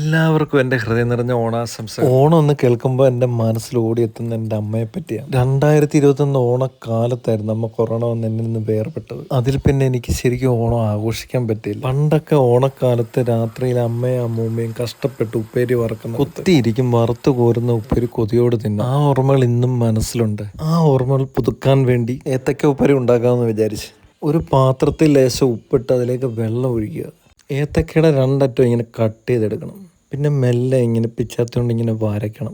എല്ലാവർക്കും എൻ്റെ ഹൃദയം നിറഞ്ഞ ഓണാശംസ. ഓണം എന്ന് കേൾക്കുമ്പോൾ എൻ്റെ മനസ്സിൽ ഓടിയെത്തുന്ന എൻ്റെ അമ്മയെ പറ്റിയാണ്. 2021 ഓണക്കാലത്തായിരുന്നു അമ്മ കൊറോണ വന്ന് എന്നിൽ നിന്ന് വേർപെട്ടത്. അതിൽ പിന്നെ എനിക്ക് ശരിക്കും ഓണം ആഘോഷിക്കാൻ പറ്റിയില്ല. പണ്ടൊക്കെ ഓണക്കാലത്ത് രാത്രിയിൽ അമ്മയും അമ്മൂമ്മയും കഷ്ടപ്പെട്ട് ഉപ്പേരി വറക്കുന്ന കുത്തിയിരിക്കും, വറുത്തു കോരുന്ന ഉപ്പേരി കൊതിയോട് തിന്നും. ആ ഓർമ്മകൾ ഇന്നും മനസ്സിലുണ്ട്. ആ ഓർമ്മകൾ പുതുക്കാൻ വേണ്ടി ഏത്തക്ക ഉപ്പേരി ഉണ്ടാക്കാമെന്ന് വിചാരിച്ച് ഒരു പാത്രത്തിൽ ലേശം ഉപ്പിട്ട് അതിലേക്ക് വെള്ളം ഒഴിക്കുക. ഏത്തക്കയുടെ രണ്ടറ്റം ഇങ്ങനെ കട്ട് ചെയ്തെടുക്കണം. പിന്നെ മെല്ലെ ഇങ്ങനെ പിച്ചാത്തോണ്ട് ഇങ്ങനെ വരയ്ക്കണം.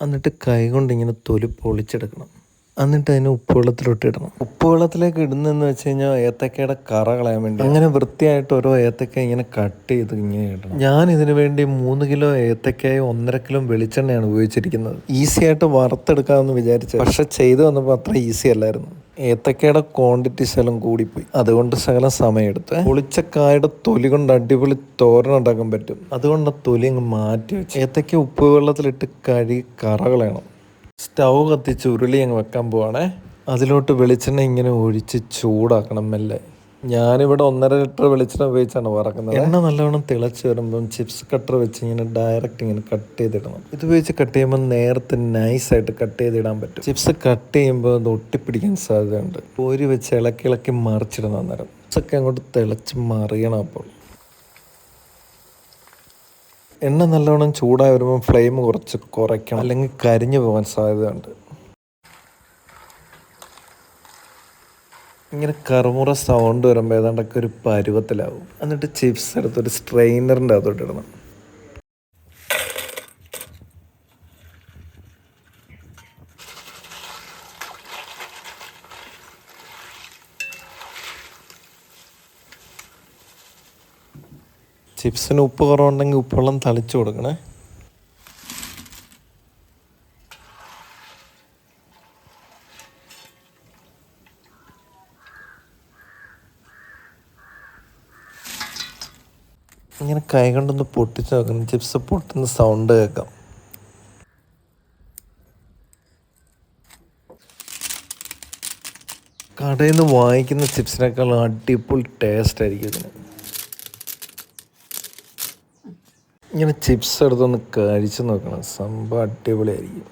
എന്നിട്ട് കൈ കൊണ്ട് ഇങ്ങനെ തൊലി പൊളിച്ചെടുക്കണം. എന്നിട്ട് അതിന് ഉപ്പുവെള്ളത്തിലോട്ട് ഇടണം. ഉപ്പുവെള്ളത്തിലേക്ക് ഇടുന്നതെന്ന് വെച്ച് കഴിഞ്ഞാൽ ഏത്തക്കയുടെ കറ കളയാൻ വേണ്ടി. അങ്ങനെ വൃത്തിയായിട്ട് ഓരോ ഏത്തക്ക ഇങ്ങനെ കട്ട് ചെയ്ത് ഇങ്ങനെ ഇടണം. ഞാൻ ഇതിനു വേണ്ടി 3 കിലോ ഏത്തക്കയും 1.5 കിലോ വെളിച്ചെണ്ണയാണ് ഉപയോഗിച്ചിരിക്കുന്നത്. ഈസി ആയിട്ട് വറുത്തെടുക്കാമെന്ന് വിചാരിച്ചു, പക്ഷെ ചെയ്തു വന്നപ്പോൾ അത്ര ഈസി അല്ലായിരുന്നു. ഏത്തക്കയുടെ ക്വാണ്ടിറ്റി ശകലം കൂടിപ്പോയി. അതുകൊണ്ട് ശകലം സമയമെടുത്ത് പൊളിച്ചക്കായുടെ തൊലി കൊണ്ട് അടിപൊളി തോരൻ ഉണ്ടാക്കാൻ പറ്റും. അതുകൊണ്ട് തൊലി അങ്ങ് മാറ്റി വെച്ച് ഏത്തക്ക ഉപ്പ് വെള്ളത്തിലിട്ട് കഴുകി കറ കളയണം. സ്റ്റൗ കത്തിച്ച് ഉരുളി അങ്ങ് വെക്കാൻ പോവാണേ. അതിലോട്ട് വെളിച്ചെണ്ണ ഇങ്ങനെ ഒഴിച്ച് ചൂടാക്കണം മെല്ലെ. ഞാനിവിടെ 1.5 ലിറ്റർ വെളിച്ചെണ്ണ ഉപയോഗിച്ചാണ് വറക്കുന്നത്. എണ്ണ നല്ലവണ്ണം തിളച്ച് വരുമ്പം ചിപ്സ് കട്ടർ വെച്ച് ഇങ്ങനെ ഡയറക്റ്റ് ഇങ്ങനെ കട്ട് ചെയ്തിടണം. ഇത് ഉപയോഗിച്ച് കട്ട് ചെയ്യുമ്പോൾ നേരത്തെ നൈസായിട്ട് കട്ട് ചെയ്തിടാൻ പറ്റും. ചിപ്സ് കട്ട് ചെയ്യുമ്പോൾ അത് ഒട്ടിപ്പിടിക്കാൻ സാധ്യതയുണ്ട്. കോരി വെച്ച് ഇളക്കി ഇളക്കി മറിച്ചിടണം. അന്നേരം ചിപ്സൊക്കെ അങ്ങോട്ട് തിളച്ച് മറിയണം. അപ്പോൾ എണ്ണ നല്ലവണ്ണം ചൂടായി വരുമ്പോൾ ഫ്ലെയിം കുറച്ച് കുറയ്ക്കണം, അല്ലെങ്കിൽ കരിഞ്ഞു പോകാൻ സാധ്യതയുണ്ട്. ഇങ്ങനെ കറുമുറ സൗണ്ട് വരുമ്പോൾ ഏതാണ്ടൊക്കെ ഒരു പരുവത്തിലാവും. എന്നിട്ട് ചിപ്സ് എടുത്തൊരു സ്ട്രെയിനറിൻ്റെ അകത്തോട്ട് ഇടണം. ചിപ്സിന് ഉപ്പ് കുറവുണ്ടെങ്കിൽ ഉപ്പുവെള്ളം തളിച്ചു കൊടുക്കണേ. ഇങ്ങനെ കൈ കൊണ്ടൊന്ന് പൊട്ടിച്ച് നോക്കണം. ചിപ്സ് പൊട്ടുന്ന സൗണ്ട് കേൾക്കാം. കടയിൽ നിന്ന് വാങ്ങിക്കുന്ന ചിപ്സിനേക്കാൾ അടിപൊളി ടേസ്റ്റ് ആയിരിക്കും ഇതിന്. ഇങ്ങനെ ചിപ്സ് എടുത്തൊന്ന് കഴിച്ച് നോക്കണം, സംഭവം അടിപൊളിയായിരിക്കും.